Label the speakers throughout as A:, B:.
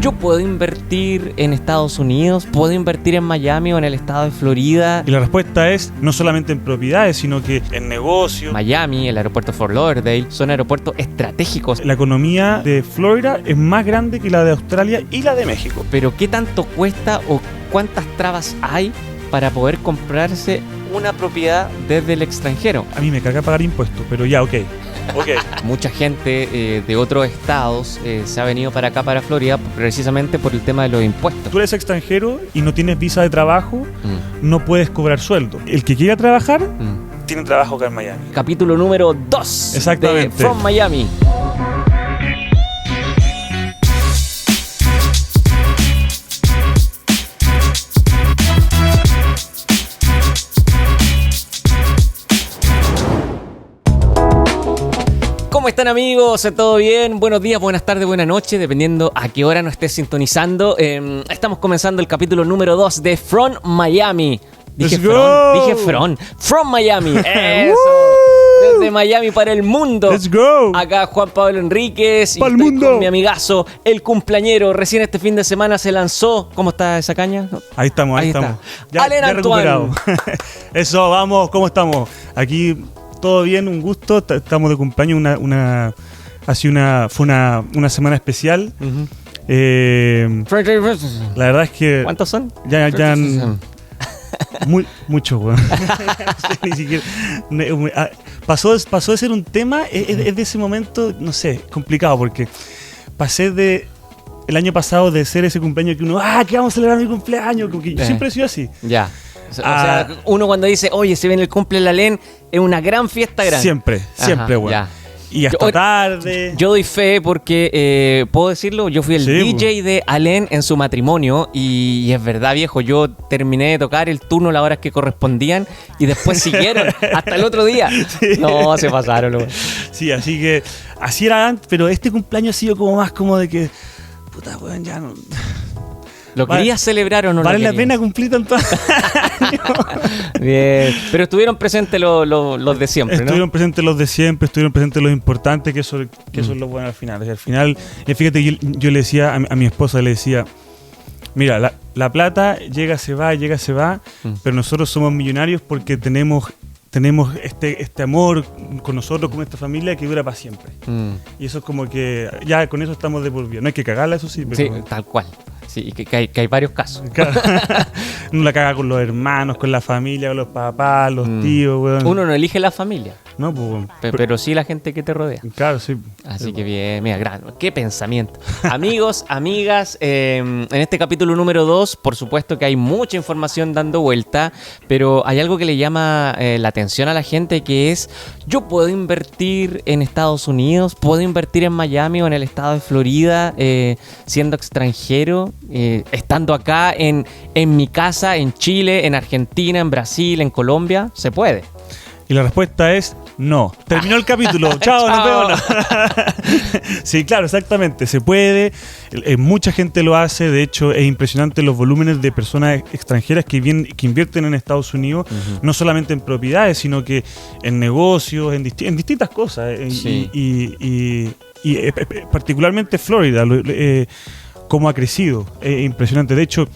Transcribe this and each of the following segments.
A: Yo puedo invertir en Estados Unidos, puedo invertir en Miami o en el estado de Florida.
B: Y la respuesta es no solamente en propiedades, sino que en negocios.
A: Miami, el aeropuerto Fort Lauderdale, son aeropuertos estratégicos.
B: La economía de Florida es más grande que la de Australia y la de México.
A: Pero ¿qué tanto cuesta o cuántas trabas hay para poder comprarse una propiedad desde el extranjero?
B: A mí me caga pagar impuestos, pero ya, ok.
A: Mucha gente de otros estados se ha venido para acá, para Florida, precisamente por el tema de los impuestos.
B: Tú eres extranjero y no tienes visa de trabajo, no puedes cobrar sueldo. El que quiera trabajar, tiene trabajo acá en Miami.
A: Capítulo número 2
B: Exactamente.
A: de From Miami. ¿Cómo están, amigos? ¿Todo bien? Buenos días, buenas tardes, buenas noches, dependiendo a qué hora nos estés sintonizando. Estamos comenzando el capítulo número 2 de From Miami. Dije From Miami. Eso. Desde Miami para el mundo.
B: Let's go.
A: Acá Juan Pablo Enríquez y
B: ¡Pa'l
A: estoy
B: mundo!
A: con mi amigazo, el cumpleañero. Recién este fin de semana se lanzó. ¿Cómo está esa caña?
B: Ahí estamos.
A: Está.
B: Ya
A: Allen Antoine.
B: recuperado. Eso, vamos, ¿cómo estamos? Aquí todo bien, un gusto. Estamos de cumpleaños, fue una semana especial.
A: Uh-huh.
B: La verdad es que
A: ¿Cuántos son?
B: ya mucho, weón. Ni siquiera pasó de ser un tema, es de ese momento, no sé, complicado, porque pasé el año pasado de ser ese cumpleaños que uno, que vamos a celebrar mi cumpleaños, porque yo siempre he sido así.
A: Ya. O sea, uno cuando dice, oye, se viene el cumple de la Len, es una gran fiesta grande.
B: Siempre, weón.
A: Ya.
B: Y hasta tarde.
A: Yo doy fe porque, puedo decirlo, yo fui el DJ de Allen en su matrimonio y es verdad, viejo, yo terminé de tocar el turno las horas que correspondían y después siguieron hasta el otro día. Sí. No, se pasaron. Loco.
B: Sí, así que así era antes, pero este cumpleaños ha sido como más como de que, puta, weón, ya no...
A: ¿Lo querías celebrar o no?
B: Vale la pena cumplir tanto años.
A: Bien, pero estuvieron presentes los de siempre, ¿no?
B: Estuvieron presentes los de siempre, estuvieron presentes los importantes, que eso es lo bueno al final. O sea, al final, fíjate, yo le decía a mi esposa, le decía, mira, la plata llega, se va, pero nosotros somos millonarios porque tenemos este amor con nosotros, con esta familia que dura para siempre. Y eso es como que ya con eso estamos de por vida. No hay que cagarla, eso sí. Pero
A: sí, tal cual. Sí, que hay varios casos.
B: Uno la caga con los hermanos, con la familia, con los papás, los tíos, weón.
A: Uno no elige la familia.
B: No, pues,
A: pero sí la gente que te rodea.
B: Claro, sí.
A: Así que bien, mira, qué pensamiento. Amigos, amigas, en este capítulo número 2, por supuesto que hay mucha información dando vuelta, pero hay algo que le llama la atención a la gente, que es, yo puedo invertir en Estados Unidos, puedo invertir en Miami o en el estado de Florida, siendo extranjero, estando acá en mi casa, en Chile, en Argentina, en Brasil, en Colombia, ¿se puede?
B: Y la respuesta es no. Terminó el capítulo. Chao, nos vemos. Sí, claro, exactamente. Se puede. Mucha gente lo hace. De hecho, es impresionante los volúmenes de personas extranjeras que invierten en Estados Unidos, no solamente en propiedades, sino que en negocios, en distintas cosas.
A: Sí.
B: Y particularmente Florida, cómo ha crecido. Es impresionante. De hecho,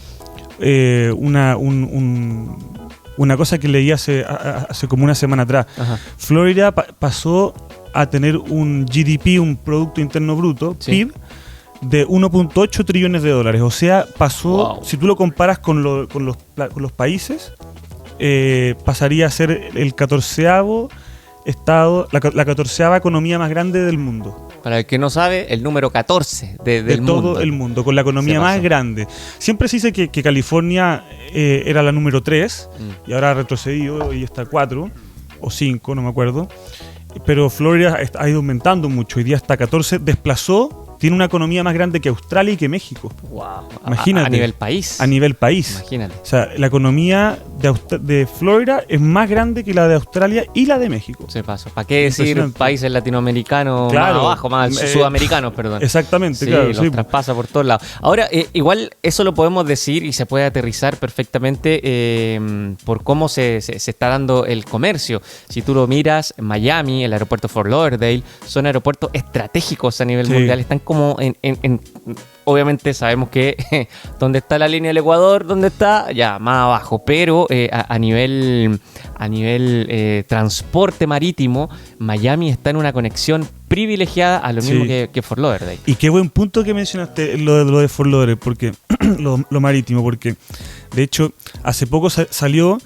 B: una cosa que leí hace como una semana atrás. Ajá. Florida pasó a tener un GDP, un Producto Interno Bruto, PIB, de 1.8 trillones de dólares. O sea, pasó, si tú lo comparas con los países, pasaría a ser el 14º estado, la 14ª economía más grande del mundo.
A: Para el que no sabe, el número 14 del
B: todo
A: mundo.
B: El mundo, con la economía más grande. Siempre se dice que California era la número 3 y ahora ha retrocedido y está 4 o 5, no me acuerdo. Pero Florida ha ido aumentando mucho. Hoy día está 14, tiene una economía más grande que Australia y que México.
A: Wow.
B: Imagínate.
A: A nivel país.
B: A nivel país.
A: Imagínate.
B: O sea, la economía de Florida es más grande que la de Australia y la de México.
A: Se pasó. ¿Para qué decir países latinoamericanos
B: claro,
A: más abajo, más sudamericanos, perdón?
B: Exactamente,
A: sí,
B: claro.
A: Los traspasa por todos lados. Ahora, igual eso lo podemos decir y se puede aterrizar perfectamente por cómo se está dando el comercio. Si tú lo miras, Miami, el aeropuerto Fort Lauderdale, son aeropuertos estratégicos a nivel mundial. Están como obviamente sabemos que donde está la línea del Ecuador, donde está, ya más abajo, pero a nivel transporte marítimo, Miami está en una conexión privilegiada a lo mismo que Fort Lauderdale.
B: Y qué buen punto que mencionaste lo de Fort Lauderdale, porque lo marítimo, porque de hecho hace poco salió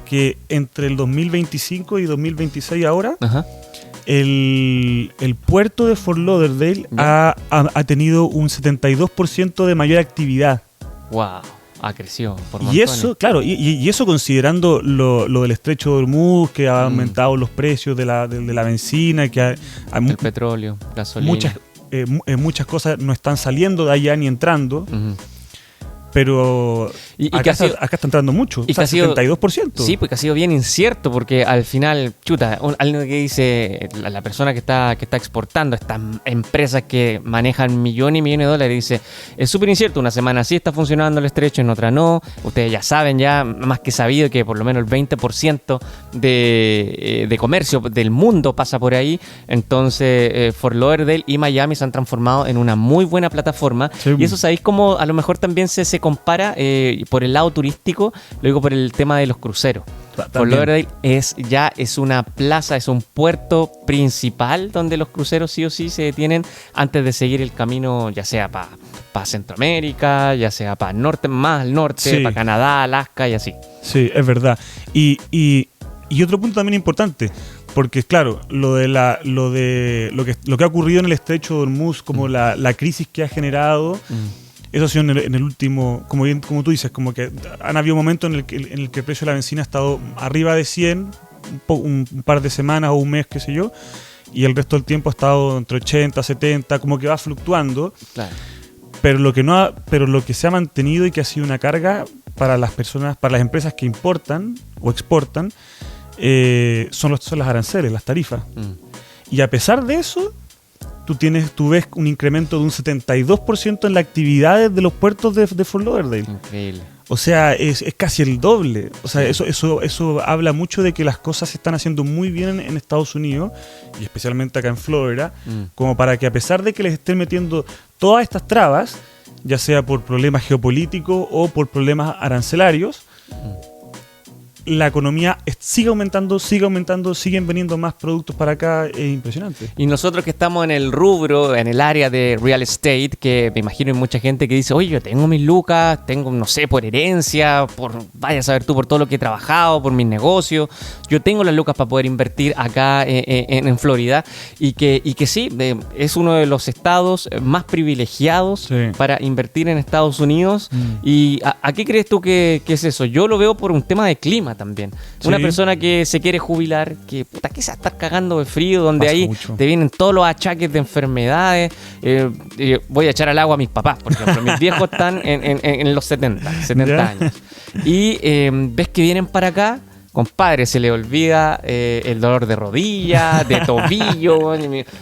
B: que entre el 2025 y 2026 ahora,
A: Ajá.
B: el puerto de Fort Lauderdale ha tenido un 72% de mayor actividad.
A: Wow, ha crecido por
B: Y
A: montones.
B: eso, claro, y eso considerando lo del estrecho de Hormuz, que ha aumentado los precios de la benzina, que
A: el petróleo, gasolina.
B: muchas cosas no están saliendo de allá ni entrando.
A: Ujú.
B: Pero
A: Y
B: acá,
A: que ha sido-
B: acá está entrando mucho,
A: y
B: o sea,
A: que ha sido-
B: 72%.
A: Sí, porque ha sido bien incierto, porque al final, algo que dice la persona que está exportando, estas empresas que manejan millones y millones de dólares, dice, es súper incierto, una semana sí está funcionando el estrecho, en otra no, ustedes ya saben, ya más que sabido que por lo menos el 20% de comercio del mundo pasa por ahí, entonces Fort Lauderdale y Miami se han transformado en una muy buena plataforma,
B: Sí.
A: y eso sabéis cómo a lo mejor también se compara por el lado turístico, lo digo por el tema de los cruceros. Fort Lauderdale es una plaza, es un puerto principal donde los cruceros sí o sí se detienen antes de seguir el camino, ya sea para Centroamérica, ya sea para más al norte,
B: Sí.
A: para Canadá, Alaska y así.
B: Sí, es verdad. Y otro punto también importante, porque claro, lo que ha ocurrido en el estrecho de Hormuz, como la crisis que ha generado, eso ha sido en el último, como tú dices, como que han habido momentos en el que el precio de la benzina ha estado arriba de 100, un par de semanas o un mes, qué sé yo, y el resto del tiempo ha estado entre 80, 70, como que va fluctuando.
A: Claro.
B: Pero lo que se ha mantenido y que ha sido una carga para las personas, para las empresas que importan o exportan, son las aranceles, las tarifas. Y a pesar de eso, tú ves un incremento de un 72% en las actividades de los puertos de Fort Lauderdale.
A: Increíble.
B: O sea, es casi el doble. O sea, eso habla mucho de que las cosas se están haciendo muy bien en Estados Unidos, y especialmente acá en Florida, como para que a pesar de que les estén metiendo todas estas trabas, ya sea por problemas geopolíticos o por problemas arancelarios, la economía sigue aumentando, siguen veniendo más productos para acá, es impresionante.
A: Y nosotros que estamos en el rubro, en el área de real estate, que me imagino hay mucha gente que dice, oye, yo tengo mis lucas, tengo, no sé, por herencia, vaya a saber tú, por todo lo que he trabajado, por mis negocios, yo tengo las lucas para poder invertir acá en Florida, y que sí, es uno de los estados más privilegiados para invertir en Estados Unidos. ¿Y a qué crees tú que es eso? Yo lo veo por un tema de clima también. Una persona que se quiere jubilar, que puta, que se va a estar cagando de frío, donde
B: pasa
A: ahí
B: mucho.
A: te vienen todos los achaques de enfermedades. Voy a echar al agua a mis papás, por ejemplo. Mis viejos están en los 70 años. Y ves que vienen para acá, compadre, se le olvida el dolor de rodilla, de tobillo.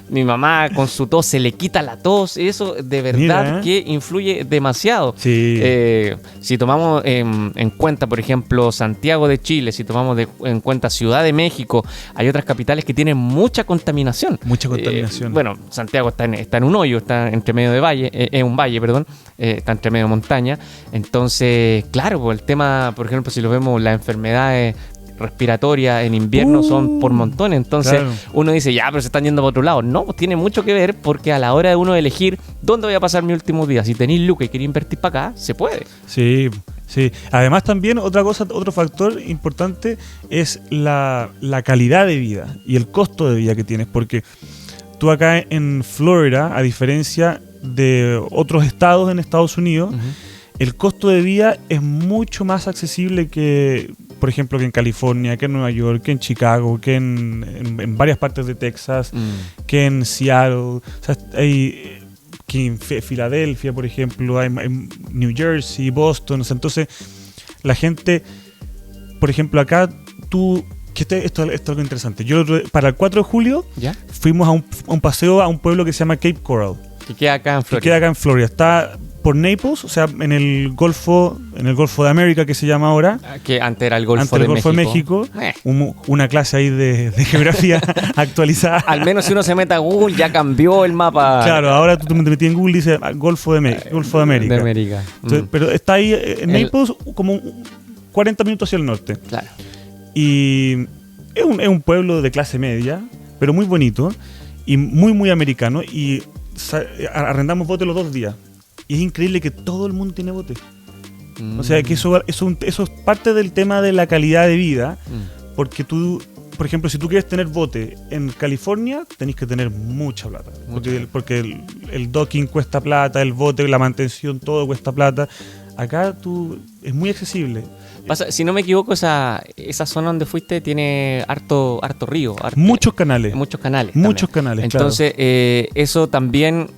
A: Mi mamá con su tos se le quita la tos. Eso de verdad que influye demasiado.
B: Sí.
A: Si tomamos en cuenta, por ejemplo, Santiago de Chile, si tomamos en cuenta Ciudad de México, hay otras capitales que tienen mucha contaminación.
B: Mucha contaminación.
A: Bueno, Santiago está en un hoyo, está entre medio de valle, un valle, perdón, está entre medio de montaña. Entonces, claro, pues, el tema, por ejemplo, si lo vemos, las enfermedades respiratorias en invierno son por montones. Entonces uno dice, ya, pero se están yendo para otro lado. No, pues tiene mucho que ver, porque a la hora de uno elegir dónde voy a pasar mi último día, si tenéis lucas y queréis invertir para acá, se puede.
B: Sí, sí. Además también otro factor importante es la calidad de vida y el costo de vida que tienes, porque tú acá en Florida, a diferencia de otros estados en Estados Unidos, el costo de vida es mucho más accesible que, por ejemplo, que en California, que en Nueva York, que en Chicago, que en varias partes de Texas, que en Seattle. O sea, hay que en Filadelfia, por ejemplo, hay New Jersey, Boston. O sea, entonces, la gente, por ejemplo, acá esto es algo interesante. Yo para el 4 de julio fuimos a un paseo a un pueblo que se llama Cape Coral.
A: Que queda acá en Florida.
B: Que queda acá en Florida. Está por Naples, o sea, en el Golfo de América, que se llama ahora.
A: Que antes era el Golfo de
B: México. Una clase ahí de geografía actualizada.
A: Al menos si uno se mete a Google, ya cambió el mapa.
B: Claro, ahora tú te metías en Google y dice Golfo de América.
A: De América.
B: Entonces, pero está ahí en Naples como 40 minutos hacia el norte.
A: Claro.
B: Y es un pueblo de clase media, pero muy bonito y muy, muy americano. Y arrendamos bote los 2 días. Y es increíble que todo el mundo tiene bote. O sea, que eso es parte del tema de la calidad de vida. Porque tú, por ejemplo, si tú quieres tener bote en California, tenés que tener mucha plata. Porque el docking cuesta plata, el bote, la mantención, todo cuesta plata. Acá es muy accesible.
A: Si no me equivoco, esa zona donde fuiste tiene harto río.
B: Muchos canales.
A: Entonces, claro. Eso también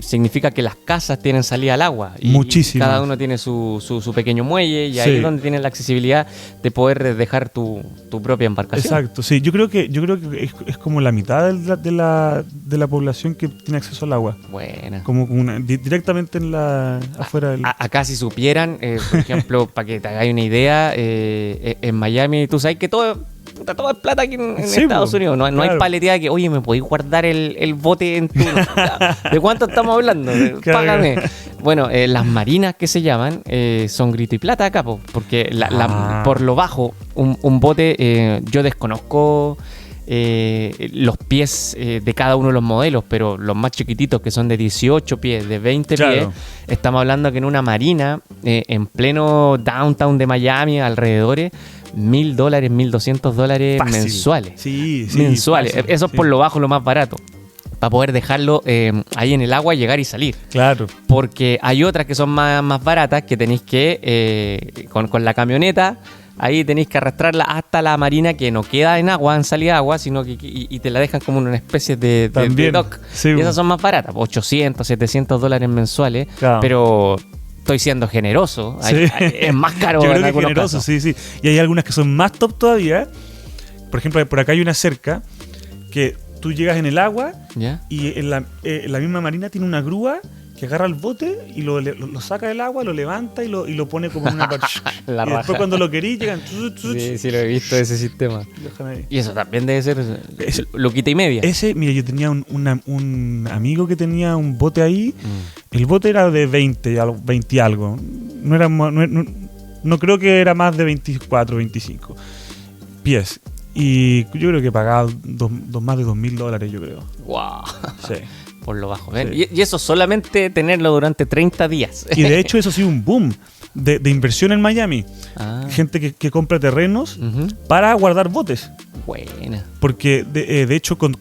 A: significa que las casas tienen salida al agua.
B: Muchísimo.
A: Cada uno tiene su pequeño muelle y ahí es donde tienes la accesibilidad de poder dejar tu propia embarcación.
B: Exacto, sí. Yo creo que es como la mitad de la población que tiene acceso al agua.
A: Buena.
B: Como directamente afuera del...
A: Acá si supieran, por ejemplo, para que te hagáis una idea, en Miami, tú sabes que todo es plata aquí en Estados Unidos. No hay paleteada que, oye, ¿me podéis guardar el bote en tu... ¿De cuánto estamos hablando?
B: Claro.
A: Págame. Bueno, las marinas que se llaman son grito y plata acá, porque por lo bajo, un bote, yo desconozco los pies de cada uno de los modelos, pero los más chiquititos, que son de 18 pies, de 20 pies, estamos hablando que en una marina en pleno downtown de Miami, alrededores, $1,000, $1,200
B: fácil.
A: Mensuales.
B: Sí,
A: mensuales.
B: Fácil,
A: eso es por lo bajo, lo más barato, para poder dejarlo ahí en el agua, llegar y salir.
B: Claro.
A: Porque hay otras que son más baratas, que tenéis que con la camioneta. Ahí tenéis que arrastrarla hasta la marina, que no queda en agua, en salida de agua, sino que y te la dejan como una especie de dock.
B: Sí,
A: y esas son más baratas, $800, $700 mensuales. Claro. Pero estoy siendo generoso.
B: Sí.
A: Es más caro.
B: Yo creo que es generoso, sí. Y hay algunas que son más top todavía. Por ejemplo, por acá hay una cerca que tú llegas en el agua. ¿Ya? Y en la misma marina tiene una grúa que agarra el bote y lo saca del agua, lo levanta y lo pone como en una parte. Y después cuando lo querís llegan...
A: Sí, lo he visto, ese sistema. Y eso también debe ser loquita y media.
B: Mira, yo tenía un amigo que tenía un bote ahí. El bote era de 20 y algo. No creo que era más de 24, 25 pies. Y yo creo que pagaba más de $2,000, yo creo.
A: ¡Wow!
B: Sí.
A: Por lo bajo. Sí. Y eso solamente tenerlo durante 30 días.
B: Y de hecho eso ha sido un boom de inversión en Miami. Gente que compra terrenos para guardar botes.
A: Buena.
B: Porque de hecho con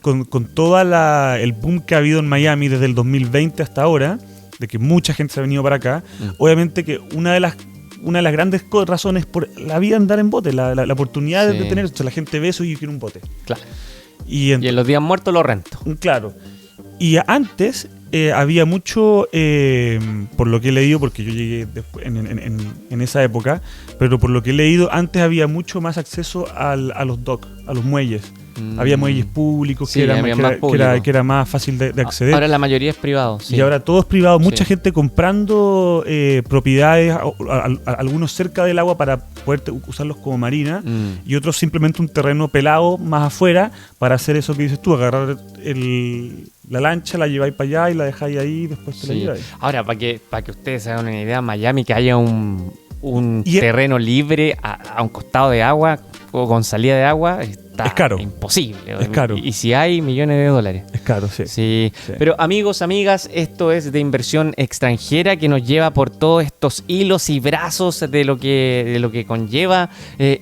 B: todo el boom que ha habido en Miami desde el 2020 hasta ahora, de que mucha gente se ha venido para acá, obviamente que una de las grandes razones por la vida andar en bote, la oportunidad de tener, o sea, la gente ve eso y quiere un bote.
A: Claro. Y en los días muertos lo rento.
B: Claro. Y antes había mucho, por lo que he leído, porque yo llegué en esa época, pero por lo que he leído, antes había mucho más acceso a los docks, a los muelles. Había muelles públicos, que era más fácil de acceder.
A: Ahora la mayoría es privado. Sí.
B: Y ahora todo es privado. Mucha gente comprando propiedades, algunos cerca del agua para poder usarlos como marina, y otros simplemente un terreno pelado más afuera para hacer eso que dices tú, agarrar la lancha, la lleváis para allá y la dejáis ahí y después te la lleváis.
A: Ahora, para que ustedes se hagan una idea, Miami, que haya un terreno libre a un costado de agua o con salida de agua, es
B: caro.
A: Imposible.
B: Es caro.
A: Y si hay millones de dólares.
B: Es caro, sí.
A: Pero amigos, amigas, esto es de inversión extranjera, que nos lleva por todos estos hilos y brazos de lo que conlleva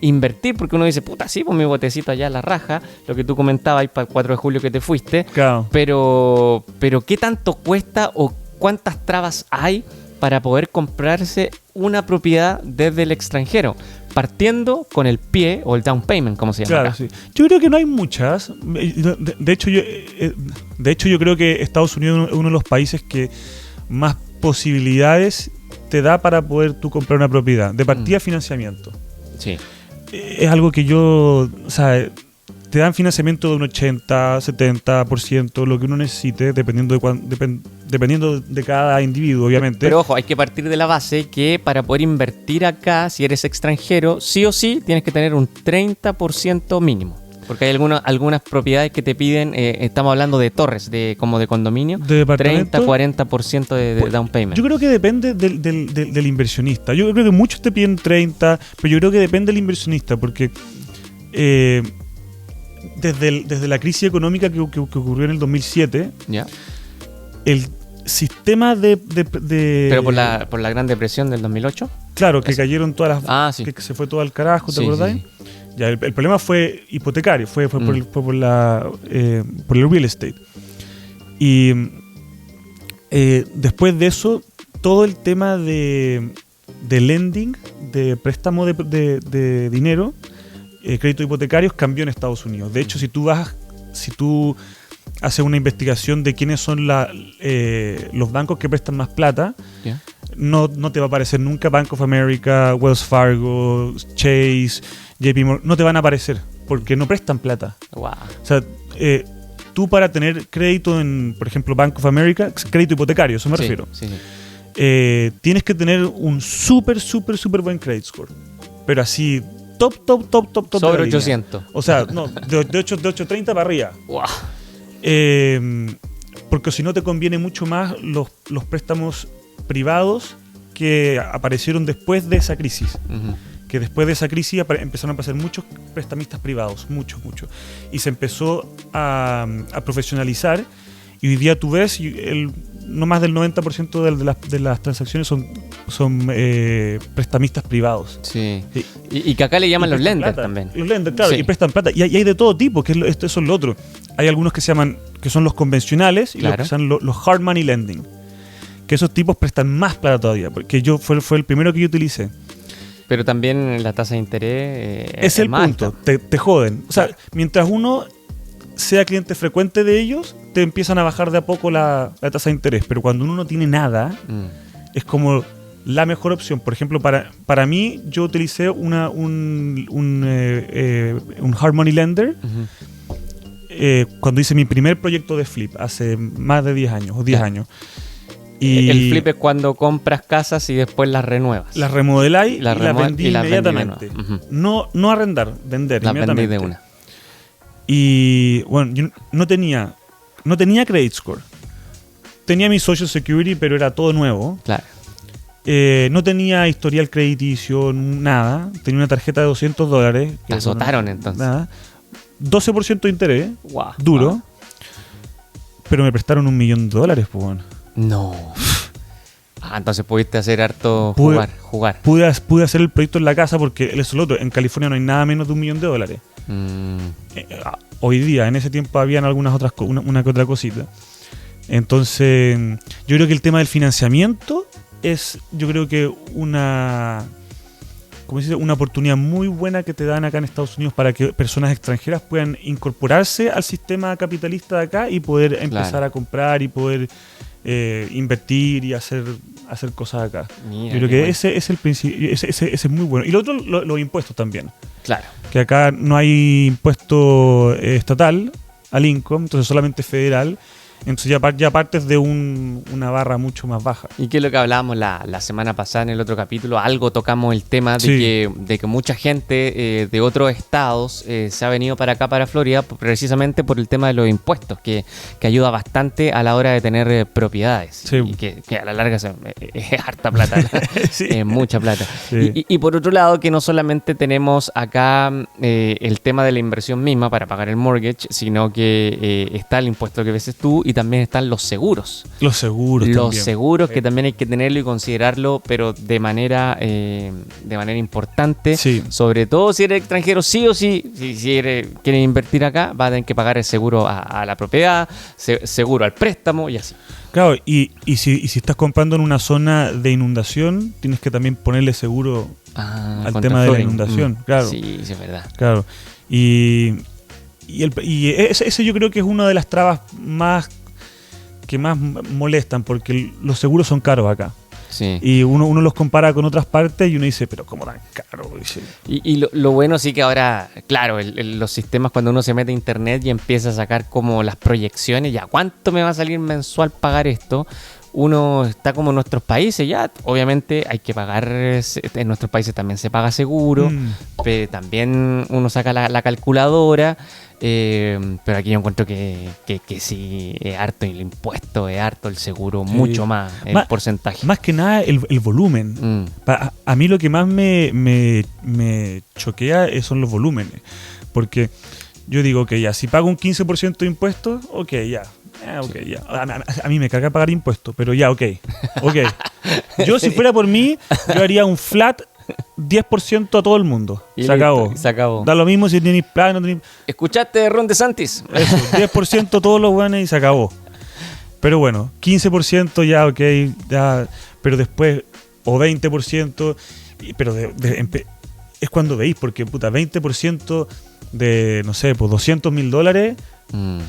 A: invertir, porque uno dice, puta, sí, pues mi botecito allá a la raja, lo que tú comentabas ahí para el 4 de julio que te fuiste.
B: Claro.
A: Pero ¿qué tanto cuesta o cuántas trabas hay para poder comprarse una propiedad desde el extranjero? Partiendo con el pie o el down payment, como se llama.
B: Claro, sí. Yo creo que no hay muchas. De hecho, yo creo que Estados Unidos es uno de los países que más posibilidades te da para poder tú comprar una propiedad. De partida, financiamiento.
A: Sí.
B: Es algo que te dan financiamiento de un 80, 70%, lo que uno necesite, dependiendo dependiendo de cada individuo, obviamente.
A: Pero ojo, hay que partir de la base que para poder invertir acá, si eres extranjero, sí o sí tienes que tener un 30% mínimo. Porque hay algunas propiedades que te piden, estamos hablando de torres, como de condominio,
B: ¿De departamento?
A: 30-40% de down payment.
B: Yo creo que depende del inversionista. Yo creo que muchos te piden 30, pero yo creo que depende del inversionista, porque desde la crisis económica que ocurrió en el 2007,
A: ¿Ya?
B: el sistema de
A: Pero por la Gran Depresión del 2008.
B: Claro, que cayeron todas las...
A: sí.
B: Que se fue todo al carajo, ¿te
A: Sí,
B: acordáis?
A: sí, sí.
B: Ya, el problema fue hipotecario, fue por el real estate. Y después de eso, todo el tema de lending, de préstamo de dinero, créditos hipotecarios, cambió en Estados Unidos. De hecho, si tú haces una investigación de quiénes son los bancos que prestan más plata,
A: ¿Ya?
B: no te va a aparecer nunca Bank of America, Wells Fargo, Chase, JP Morgan. No te van a aparecer porque no prestan plata.
A: Wow.
B: O sea, tú para tener crédito en, por ejemplo, Bank of America, crédito hipotecario, eso me refiero,
A: Sí.
B: tienes que tener un súper buen credit score. Pero así, top.
A: Sobre
B: de la línea.
A: 800.
B: O sea, no, de 830 para arriba.
A: Wow.
B: Porque si no te conviene mucho más los préstamos privados que aparecieron después de esa crisis.
A: Uh-huh.
B: Que después de esa crisis empezaron a aparecer muchos prestamistas privados, muchos. Y se empezó a profesionalizar, y hoy día tú ves, no más del 90% de las transacciones son prestamistas privados.
A: Sí. Y que acá le llaman los lenders también.
B: Los lenders, claro,
A: Sí.
B: y prestan plata. Y hay de todo tipo, que eso es lo otro. Hay algunos que se llaman, que son los convencionales, y
A: Claro.
B: los que son los hard money lending. Que esos tipos prestan más plata todavía, porque fue el primero que yo utilicé.
A: Pero también la tasa de interés
B: Es el
A: más
B: punto,
A: alta.
B: te joden. O sea, mientras uno sea cliente frecuente de ellos, te empiezan a bajar de a poco la tasa de interés. Pero cuando uno no tiene nada, es como la mejor opción. Por ejemplo, para mí, yo utilicé un hard money lender cuando hice mi primer proyecto de flip, hace más de 10 años, o 10 años. Y
A: El flip es cuando compras casas y después las renuevas.
B: las remodeláis y las vendí
A: y las vendí de
B: inmediatamente.
A: nuevo.
B: No arrendar, vender
A: Las vendí
B: inmediatamente.
A: de una.
B: Y bueno, yo no tenía credit score. Tenía mi Social Security, pero era todo nuevo.
A: Claro.
B: No tenía historial crediticio, nada. Tenía una tarjeta de $200.
A: Te azotaron entonces.
B: Nada. 12% de interés,
A: Wow.
B: duro.
A: Wow.
B: Pero me prestaron $1 millón, pues bueno.
A: No. Entonces pudiste hacer harto
B: Pude-
A: jugar.
B: Pude hacer el proyecto en la casa porque eso es lo otro. En California no hay nada menos de $1 millón. Hoy día, en ese tiempo habían algunas otras una que otra cosita. Entonces, yo creo que el tema del financiamiento es, yo creo que una oportunidad muy buena que te dan acá en Estados Unidos para que personas extranjeras puedan incorporarse al sistema capitalista de acá y poder empezar a comprar y poder invertir y hacer cosas acá.
A: Mira,
B: yo creo que
A: bueno.
B: ese es el principio, ese es muy bueno. Y lo otro, los impuestos también.
A: Claro.
B: Que acá no hay impuesto estatal al income, entonces solamente federal. Entonces ya partes de una barra mucho más baja.
A: Y que es lo que hablábamos la semana pasada en el otro capítulo, algo tocamos el tema de que mucha gente de otros estados se ha venido para acá, para Florida, precisamente por el tema de los impuestos, que ayuda bastante a la hora de tener propiedades.
B: Sí.
A: Y que a la larga es harta plata,
B: Sí.
A: es mucha plata.
B: Sí.
A: Y por otro lado, que no solamente tenemos acá el tema de la inversión misma para pagar el mortgage, sino que está el impuesto que ves tú y también están los seguros.
B: Los seguros también.
A: Seguros que también hay que tenerlo y considerarlo, pero de manera importante.
B: Sí.
A: Sobre todo si eres extranjero, sí o sí, si quieres invertir acá, vas a tener que pagar el seguro a la propiedad, seguro al préstamo y así.
B: Claro, y si estás comprando en una zona de inundación, tienes que también ponerle seguro al
A: contra
B: tema de la
A: flooding.
B: inundación. Claro.
A: Sí, es verdad.
B: Claro. Y ese yo creo que es una de las trabas que más molestan, porque los seguros son caros acá.
A: Sí.
B: Y uno los compara con otras partes y uno dice, pero ¿cómo tan caro? Dice.
A: Y lo bueno sí que ahora, claro, los sistemas cuando uno se mete a internet y empieza a sacar como las proyecciones, ya, ¿cuánto me va a salir mensual pagar esto? Uno está como en nuestros países, ya, obviamente hay que pagar, en nuestros países también se paga seguro, pero también uno saca la calculadora, pero aquí yo encuentro que sí, es harto el impuesto, es harto el seguro,
B: Sí.
A: mucho más el porcentaje.
B: Más que nada el volumen. A mí lo que más me choquea son los volúmenes. Porque yo digo que ya, si pago un 15% de impuestos, ok, ya. Ya. A mí me carga pagar impuestos, pero ya, ok. Yo, si fuera por mí, yo haría un flat 10% a todo el mundo.
A: Y
B: se acabó.
A: se acabó.
B: Da lo mismo si tenéis plan o no tenéis...
A: ¿Escuchaste, Ron DeSantis?
B: Eso, 10% todos los buenos y se acabó. Pero bueno, 15% ya, ok, ya, pero después, o 20%, pero es cuando veis, porque puta, 20% de, no sé, pues $200,000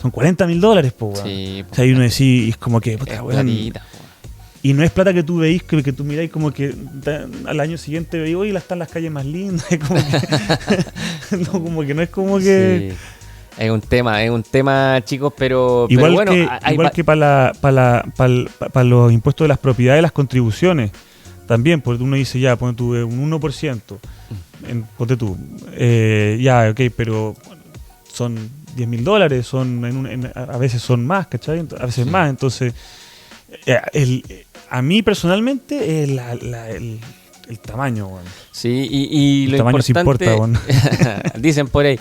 B: son $40,000, pues, weón.
A: Sí,
B: O sea, y uno decís, es como que, puta,
A: es
B: weón.
A: platita,
B: Y no es plata que tú veís, que tú miráis como que al año siguiente veis, oye, están las calles más lindas, como que, no, como que no es como que...
A: Sí. Es un tema, chicos, pero
B: Igual
A: bueno,
B: que para los impuestos de las propiedades, las contribuciones, también, porque uno dice, ya, pon tú un 1%, ponte tú, ya, ok, pero son $10,000, son a veces son más, ¿cachai? A veces más, entonces, a mí personalmente, el tamaño, bueno.
A: Sí, y lo
B: tamaño
A: importante...
B: sí importa, bueno.
A: Dicen por ahí.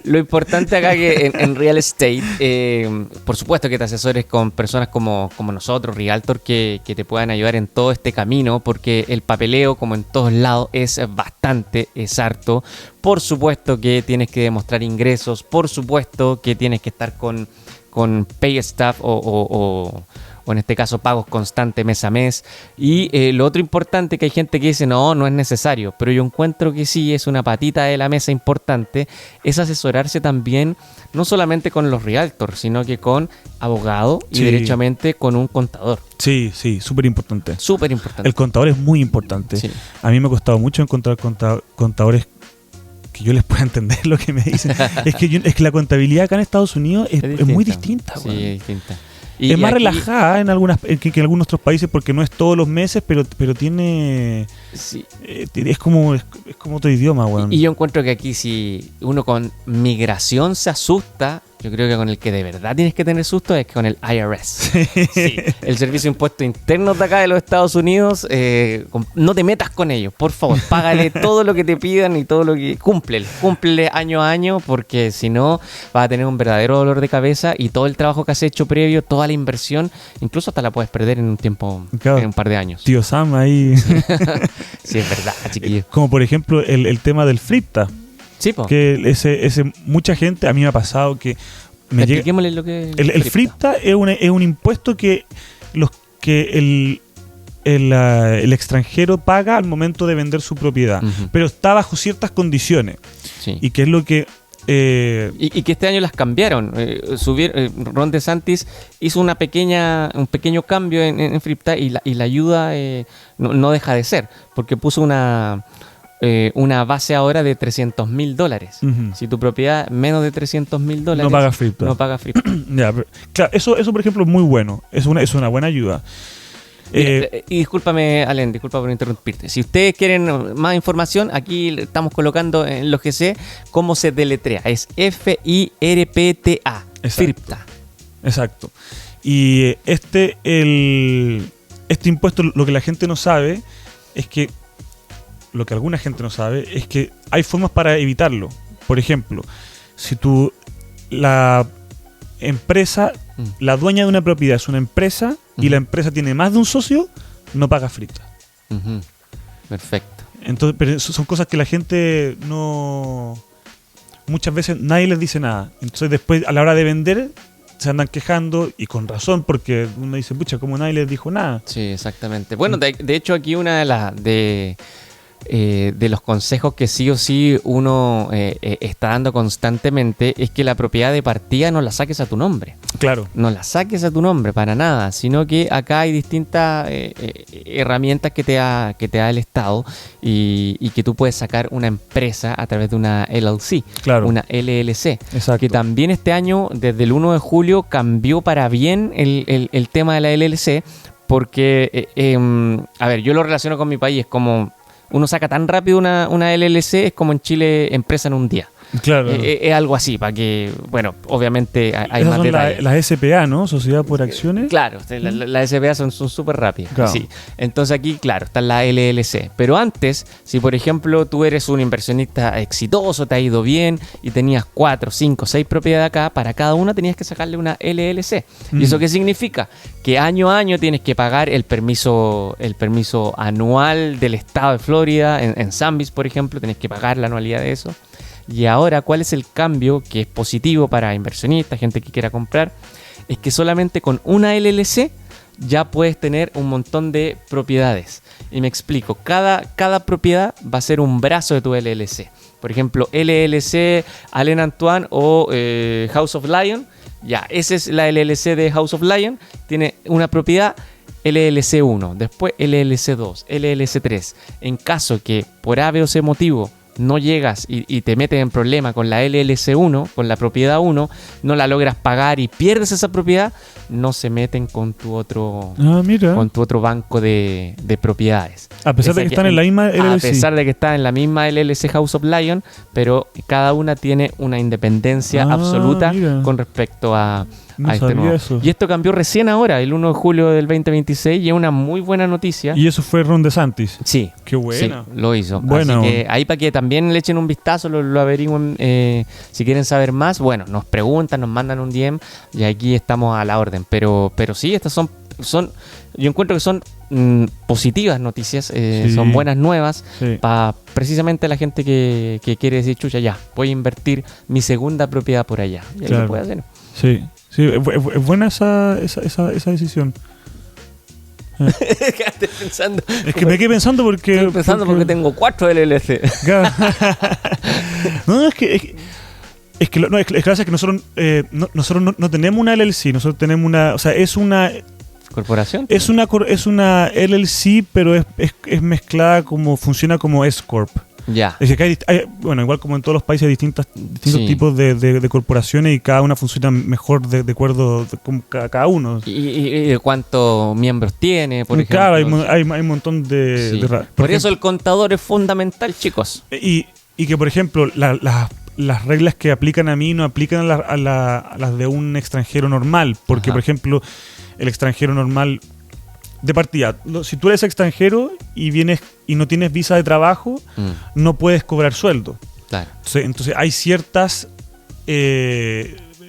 A: Lo importante acá que en real estate, por supuesto que te asesores con personas como nosotros, Realtor, que te puedan ayudar en todo este camino, porque el papeleo, como en todos lados, es harto. Por supuesto que tienes que demostrar ingresos, por supuesto que tienes que estar con pay staff o en este caso pagos constantes mes a mes. Y lo otro importante, que hay gente que dice no es necesario, pero yo encuentro que sí es una patita de la mesa importante, es asesorarse también no solamente con los realtors, sino que con abogado y derechamente con un contador.
B: Sí, súper importante.
A: Súper importante.
B: El contador es muy importante. Sí. A mí me ha costado mucho encontrar contadores que yo les pueda entender lo que me dicen. es que la contabilidad acá en Estados Unidos es muy distinta.
A: Sí, es distinta.
B: Es más relajada en que en algunos otros países, porque no es todos los meses, pero tiene...
A: Sí.
B: Es como otro idioma, weón.
A: Y yo encuentro que aquí si uno con migración se asusta, yo creo que con el que de verdad tienes que tener susto es con el IRS. Sí. El Servicio de Impuestos Internos de acá de los Estados Unidos, no te metas con ellos, por favor. Págale todo lo que te pidan y todo lo que... Cúmplele año a año, porque si no vas a tener un verdadero dolor de cabeza y todo el trabajo que has hecho previo, toda la inversión, incluso hasta la puedes perder en un tiempo, claro, en un par de años.
B: Tío Sam ahí...
A: Sí, es verdad, chiquillo.
B: Como por ejemplo el tema del FLIPTA.
A: Sí, po.
B: Que ese mucha gente, a mí me ha pasado que...
A: Expliquémosle lo que
B: el FLIPTA es un impuesto que el extranjero paga al momento de vender su propiedad, pero está bajo ciertas condiciones. Sí. Y que es lo que...
A: Y que este año las cambiaron. Ron DeSantis hizo un pequeño cambio en FLIPTA y la ayuda no deja de ser, porque puso una base ahora de $300,000. Si tu propiedad menos de $300,000
B: no paga FLIPTA.
A: No paga FLIPTA.
B: Ya, claro, eso por ejemplo es muy bueno. Es una buena ayuda.
A: Y discúlpame, Allen, disculpa por interrumpirte. Si ustedes quieren más información, aquí estamos colocando en los GC cómo se deletrea. Es FIRPTA. FIRPTA.
B: Exacto. Y este impuesto, lo que la gente no sabe es que... Lo que alguna gente no sabe es que hay formas para evitarlo. Por ejemplo, si la empresa, la dueña de una propiedad es una empresa y la empresa tiene más de un socio, no paga FLIPTA.
A: Perfecto.
B: Entonces, pero son cosas que la gente no... Muchas veces nadie les dice nada. Entonces después, a la hora de vender, se andan quejando, y con razón, porque uno dice, pucha, como nadie les dijo nada.
A: Sí, exactamente. Bueno, de hecho aquí una de de los consejos que sí o sí uno está dando constantemente es que la propiedad de partida no la saques a tu nombre.
B: Claro.
A: No la saques a tu nombre para nada, sino que acá hay distintas herramientas que te da el Estado y que tú puedes sacar una empresa a través de una LLC,
B: Claro.
A: una LLC.
B: Exacto.
A: Que también este año, desde el 1 de julio, cambió para bien el tema de la LLC, porque, a ver, yo lo relaciono con mi país, es como uno saca tan rápido una LLC, es como en Chile empresa en un día.
B: Claro.
A: Es algo así, para que, bueno, obviamente hay
B: Esas
A: más
B: son
A: detalles.
B: las SPA, ¿no? Sociedad por Acciones.
A: Claro, las SPA son súper rápidas.
B: Claro.
A: Sí. Entonces aquí, claro, está la LLC. Pero antes, si por ejemplo tú eres un inversionista exitoso, te ha ido bien y tenías 4, 5, 6 propiedades acá, para cada una tenías que sacarle una LLC. ¿Y eso qué significa? Que año a año tienes que pagar el permiso anual del estado de Florida. En Zambis, por ejemplo, tienes que pagar la anualidad de eso. Y ahora, ¿cuál es el cambio que es positivo para inversionistas, gente que quiera comprar? Es que solamente con una LLC ya puedes tener un montón de propiedades. Y me explico, cada propiedad va a ser un brazo de tu LLC. Por ejemplo, LLC Allen Antoine o House of Lion. Ya, esa es la LLC de House of Lion. Tiene una propiedad LLC 1, después LLC 2, LLC 3. En caso que por A, B o C motivo no llegas y te metes en problema con la LLC 1, con la propiedad 1, no la logras pagar y pierdes esa propiedad, no se meten con tu otro, con tu otro banco de propiedades.
B: A pesar de que están en la misma LLC.
A: A pesar de que están en la misma LLC House of Lion, pero cada una tiene una independencia absoluta con respecto a este nuevo.
B: Eso.
A: Y esto cambió recién ahora, el 1 de julio del 2026, y es una muy buena noticia.
B: ¿Y eso fue Ron DeSantis?
A: Sí.
B: Qué buena.
A: Sí, lo hizo.
B: Bueno.
A: Así que ahí para que también le echen un vistazo, lo averigüen, si quieren saber más, bueno, nos preguntan, nos mandan un DM y aquí estamos a la orden. Pero sí, estas son yo encuentro que son positivas noticias,
B: Sí.
A: son buenas nuevas
B: Sí.
A: para precisamente la gente que quiere decir, chucha, ya, voy a invertir mi segunda propiedad por allá. Y ahí
B: Claro.
A: lo puede hacer.
B: Sí. Sí, es buena esa decisión.
A: Quedaste pensando.
B: Es que me quedé pensando porque...
A: Estoy pensando porque tengo 4 LLC.
B: No, es que pasa que nosotros no tenemos una LLC, nosotros tenemos una... O sea, es una...
A: ¿Corporación?
B: Es una LLC, pero es mezclada como... Funciona como S-Corp.
A: Ya.
B: Es que bueno, igual como en todos los países hay distintos
A: Sí.
B: tipos de corporaciones y cada una funciona mejor de acuerdo con cada uno.
A: ¿Y de cuántos miembros tiene, por ejemplo?
B: Claro, hay un montón de...
A: Sí.
B: de
A: Por eso el contador es fundamental, chicos.
B: Y que, por ejemplo, las reglas que aplican a mí no aplican a las de un extranjero normal. Porque,
A: Ajá.
B: por ejemplo, el extranjero normal, de partida, si tú eres extranjero y vienes y no tienes visa de trabajo, no puedes cobrar sueldo.
A: Claro.
B: Entonces hay ciertas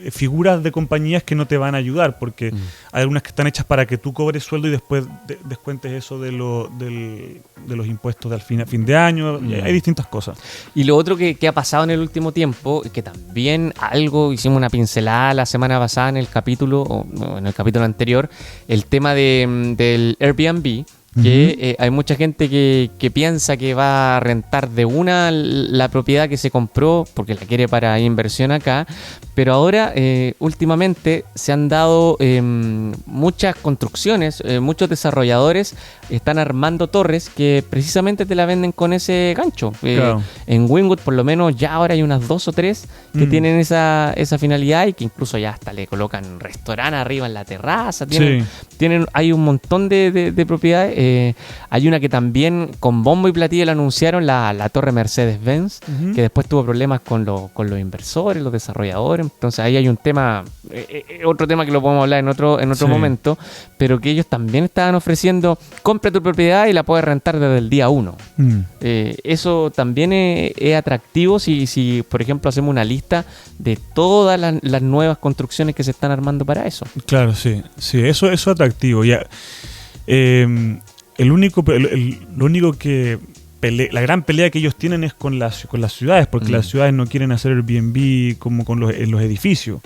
B: figuras de compañías que no te van a ayudar, porque hay algunas que están hechas para que tú cobres sueldo y después descuentes eso de los impuestos del fin de año. Hay distintas cosas.
A: Y lo otro que ha pasado en el último tiempo, que también algo hicimos una pincelada la semana pasada en el capítulo, o no, en el capítulo anterior, el tema del Airbnb, que hay mucha gente que piensa que va a rentar de una la propiedad que se compró porque la quiere para inversión acá, pero ahora últimamente se han dado muchas construcciones, muchos desarrolladores están armando torres que precisamente te la venden con ese gancho.
B: Claro.
A: En Wynwood por lo menos ya ahora hay unas 2 o 3 que tienen esa finalidad y que incluso ya hasta le colocan restaurante arriba en la terraza, hay un montón de propiedades. Hay una que también con bombo y platillo la anunciaron, la torre Mercedes-Benz, que después tuvo problemas con los inversores, los desarrolladores. Entonces ahí hay un tema, otro tema que lo podemos hablar en otro momento, pero que ellos también estaban ofreciendo, compra tu propiedad y la puedes rentar desde el día 1. Eso también es atractivo si, por ejemplo, hacemos una lista de todas las nuevas construcciones que se están armando para eso.
B: Claro, sí, eso es atractivo. Ya, lo único que la gran pelea que ellos tienen es con las ciudades, porque las ciudades no quieren hacer Airbnb como en los edificios.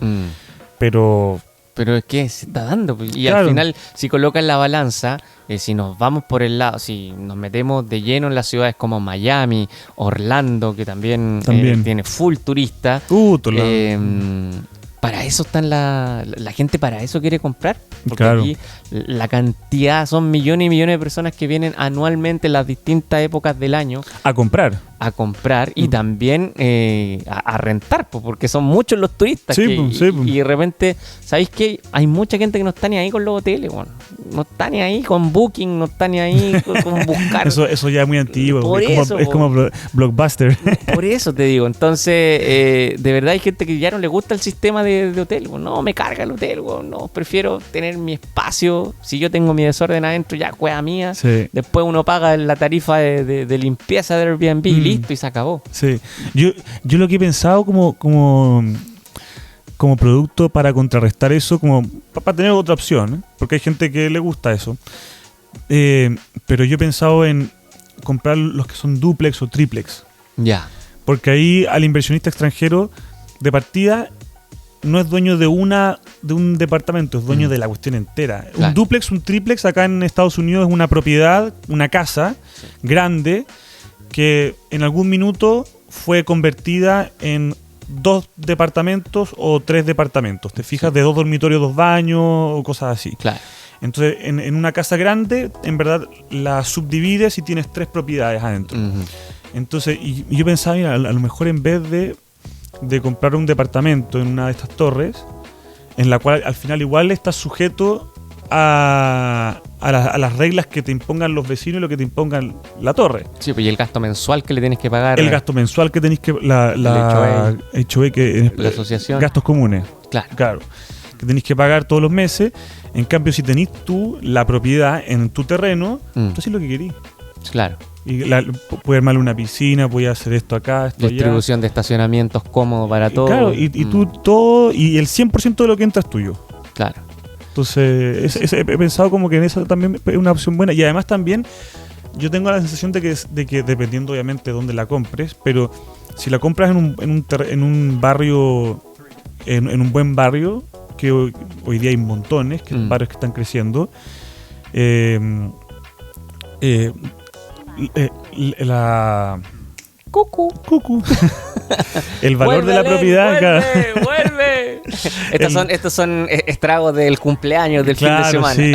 B: Pero
A: Pero es que se está dando. Pues. Y
B: Claro.
A: al final, si colocas la balanza, si nos vamos por el lado, si nos metemos de lleno en las ciudades como Miami, Orlando, que también. Tiene full turista. Para eso están la gente, para eso quiere comprar. Porque
B: Claro.
A: aquí la cantidad, son millones y millones de personas que vienen anualmente en las distintas épocas del año
B: A comprar.
A: a comprar y también a rentar, porque son muchos los turistas.
B: Sí,
A: que,
B: pues.
A: y de repente, ¿sabéis qué? Hay mucha gente que no está ni ahí con los hoteles, bueno. No está ni ahí con Booking, no está ni ahí con buscar.
B: Eso ya es muy antiguo.
A: Por eso,
B: es como Blockbuster.
A: Por eso te digo. Entonces, de verdad hay gente que ya no le gusta el sistema de hotel. Bueno, no, me carga el hotel. Bueno, no, prefiero tener mi espacio. Si yo tengo mi desorden adentro, ya cueva mía.
B: Sí.
A: Después uno paga la tarifa de limpieza del Airbnb y listo, y se acabó.
B: Sí. Yo lo que he pensado como producto para contrarrestar eso, como para tener otra opción, ¿eh? Porque hay gente que le gusta eso. Pero yo he pensado en comprar los que son duplex o triplex.
A: Ya.
B: Porque ahí al inversionista extranjero de partida no es dueño de un departamento, es dueño de la cuestión entera.
A: Claro.
B: Un duplex, un triplex acá en Estados Unidos es una propiedad, una casa grande que en algún minuto fue convertida en 2 departamentos o 3 departamentos. ¿Te fijas? De 2 dormitorios, 2 baños o cosas así.
A: Claro.
B: Entonces, en una casa grande, en verdad, la subdivides y tienes 3 propiedades adentro.
A: Ujú.
B: Entonces, y yo pensaba, mira, a lo mejor en vez de comprar un departamento en una de estas torres, en la cual al final igual estás sujeto a las reglas que te impongan los vecinos y lo que te impongan la torre.
A: Sí, pues y el gasto mensual que le tienes que pagar.
B: El gasto mensual que tenéis que... La HOA, que
A: la asociación.
B: gastos comunes.
A: Claro.
B: Que tenéis que pagar todos los meses. En cambio, si tenéis tú la propiedad en tu terreno, tú haces lo que querís.
A: Claro.
B: Y puedes armar una piscina, puedes hacer esto acá, esto allá.
A: Distribución de estacionamientos cómodo para todos.
B: Claro, y tú todo, y el 100% de lo que entra es tuyo.
A: Claro.
B: Entonces, he pensado como que en eso también es una opción buena. Y además también, yo tengo la sensación de que dependiendo obviamente de dónde la compres, pero si la compras en un barrio, en un buen barrio, que hoy día hay montones, que barrios que están creciendo, la... Cucu. El valor de la propiedad.
A: ¡Vuelve! Estos son estragos del cumpleaños, del fin de semana.
B: Sí.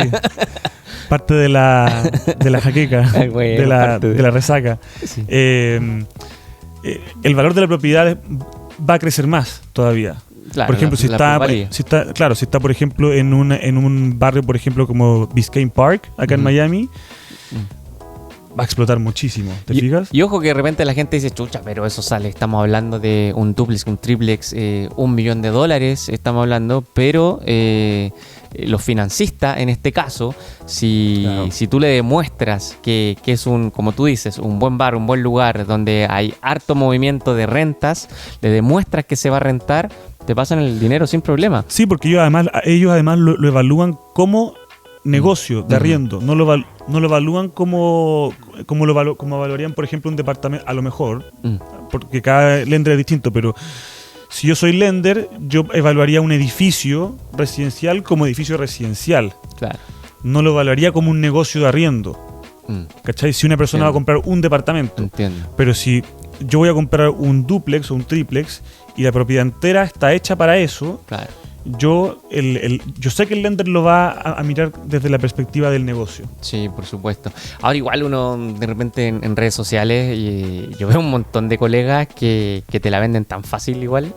B: Parte de la jaqueca, de la resaca. Sí. El valor de la propiedad va a crecer más todavía.
A: Claro,
B: por ejemplo, si está por ejemplo en un barrio, por ejemplo, como Biscayne Park, acá en Miami, va a explotar muchísimo, ¿te fijas?
A: Y ojo que de repente la gente dice, chucha, pero eso sale, estamos hablando de un duplex, un triplex, $1 millón, estamos hablando, pero los financistas, en este caso, si tú le demuestras que es como tú dices, un buen bar, un buen lugar donde hay harto movimiento de rentas, le demuestras que se va a rentar, te pasan el dinero sin problema.
B: Sí, porque ellos además lo evalúan como negocio de arriendo, no lo evalúan como evaluarían, por ejemplo, un departamento, a lo mejor, porque cada lender es distinto, pero si yo soy lender, yo evaluaría un edificio residencial como edificio residencial.
A: Claro.
B: No lo evaluaría como un negocio de arriendo. ¿Cachai? Si una persona va a comprar un departamento.
A: Entiendo.
B: Pero si yo voy a comprar un duplex o un triplex y la propiedad entera está hecha para eso,
A: claro,
B: yo sé que el lender lo va a mirar desde la perspectiva del negocio.
A: Sí, por supuesto. Ahora igual uno de repente en redes sociales, y yo veo un montón de colegas que te la venden tan fácil igual,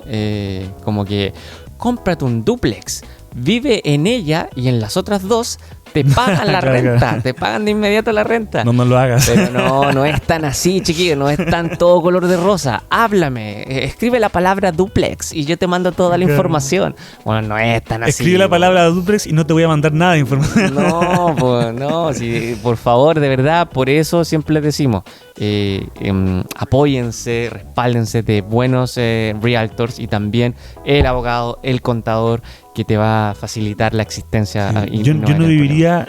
A: como que cómprate un duplex, vive en ella y en las otras 2 te pagan la renta, te pagan de inmediato la renta.
B: No lo hagas.
A: Pero no es tan así, chiquillo, no es tan todo color de rosa. Háblame, escribe la palabra duplex y yo te mando toda la información. Bueno, no es tan así.
B: Escribe la palabra duplex y no te voy a mandar nada de información.
A: No, pues no, sí, por favor, de verdad, por eso siempre les decimos, apóyense, respáldense de buenos realtors y también el abogado, el contador, que te va a facilitar la existencia.
B: Sí. Yo no viviría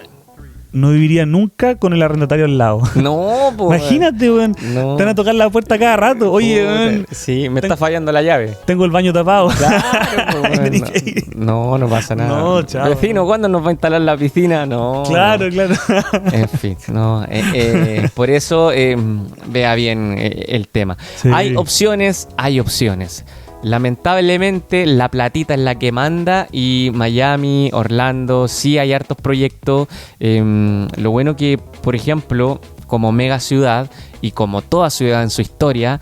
B: no viviría nunca con el arrendatario al lado.
A: No, pues.
B: Imagínate, weón.
A: No.
B: Te van a tocar la puerta cada rato. Oye, weón.
A: Sí, me está fallando la llave.
B: Tengo el baño tapado.
A: Claro, pues,
B: Tenés que ir.
A: no pasa nada.
B: No, chao.
A: Vecino, ¿cuándo nos va a instalar la piscina? No.
B: Claro.
A: En fin, no. Por eso, vea bien el tema.
B: Sí.
A: Hay opciones. Lamentablemente la platita es la que manda y Miami, Orlando, sí hay hartos proyectos. Lo bueno que, por ejemplo, como mega ciudad y como toda ciudad en su historia,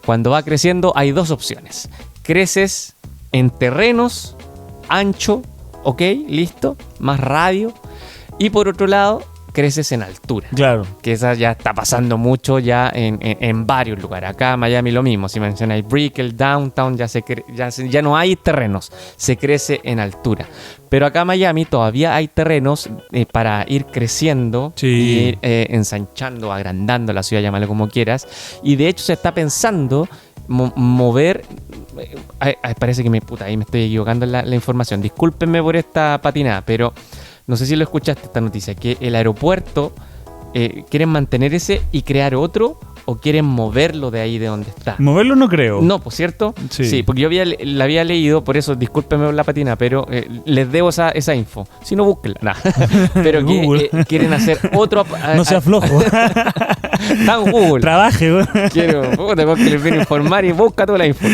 A: cuando va creciendo hay dos opciones. Creces en terrenos, ancho, ok, listo, más radio. Y por otro lado, creces en altura.
B: Claro.
A: Que esa ya está pasando mucho ya en varios lugares. Acá en Miami lo mismo. Si mencionáis Brickell, Downtown, ya no hay terrenos. Se crece en altura. Pero acá en Miami todavía hay terrenos para ir creciendo,
B: Sí.
A: y ir ensanchando, agrandando la ciudad, llámalo como quieras. Y de hecho se está pensando mover... parece que ahí me estoy equivocando en la información. Discúlpenme por esta patinada, pero... No sé si lo escuchaste esta noticia, que el aeropuerto quieren mantener ese y crear otro, o quieren moverlo de ahí de donde está.
B: Moverlo no creo.
A: No, pues cierto.
B: Sí.
A: Porque yo la había leído, por eso discúlpenme por la patina, pero les debo esa info. Si no, búsquenla. Nah. Pero que quieren hacer otro.
B: No sea flojo.
A: Está en Google.
B: Trabaje, weón.
A: Tengo que les viene a informar y busca toda la info.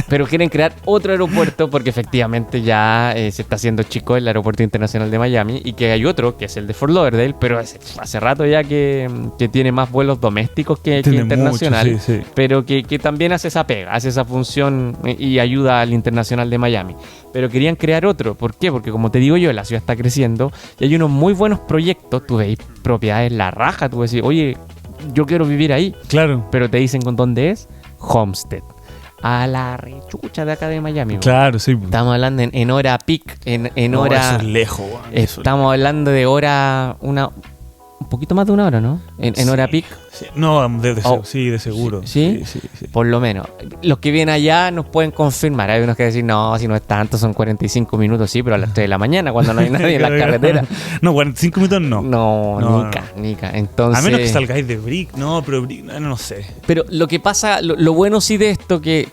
A: Pero quieren crear otro aeropuerto porque efectivamente ya se está haciendo chico el aeropuerto internacional de Miami, y que hay otro que es el de Fort Lauderdale, pero hace rato ya que tiene más vuelos domésticos que internacional,
B: mucho, sí.
A: pero que también hace esa pega, hace esa función y ayuda al internacional de Miami. Pero querían crear otro. ¿Por qué? Porque como te digo yo, la ciudad está creciendo y hay unos muy buenos proyectos. Tú veis propiedades la raja, tú decís, oye, yo quiero vivir ahí.
B: Claro.
A: Pero te dicen con dónde es. Homestead. A la rechucha de acá de Miami.
B: Claro, sí.
A: Estamos hablando en hora peak, en
B: No,
A: hora...
B: eso es lejos, weón.
A: Estamos hablando de hora... un poquito más de una hora, ¿no? En hora peak.
B: Sí. No, sí, de seguro.
A: ¿Sí?
B: Sí.
A: Por lo menos. Los que vienen allá nos pueden confirmar. Hay unos que decir, no, si no es tanto, son 45 minutos, sí, pero a las 3 de la mañana, cuando no hay nadie en la carretera.
B: No, 45 minutos no.
A: No, nica. Entonces...
B: A menos que salgáis de Brick, pero Brick, no sé.
A: Pero lo que pasa, lo bueno sí de esto, que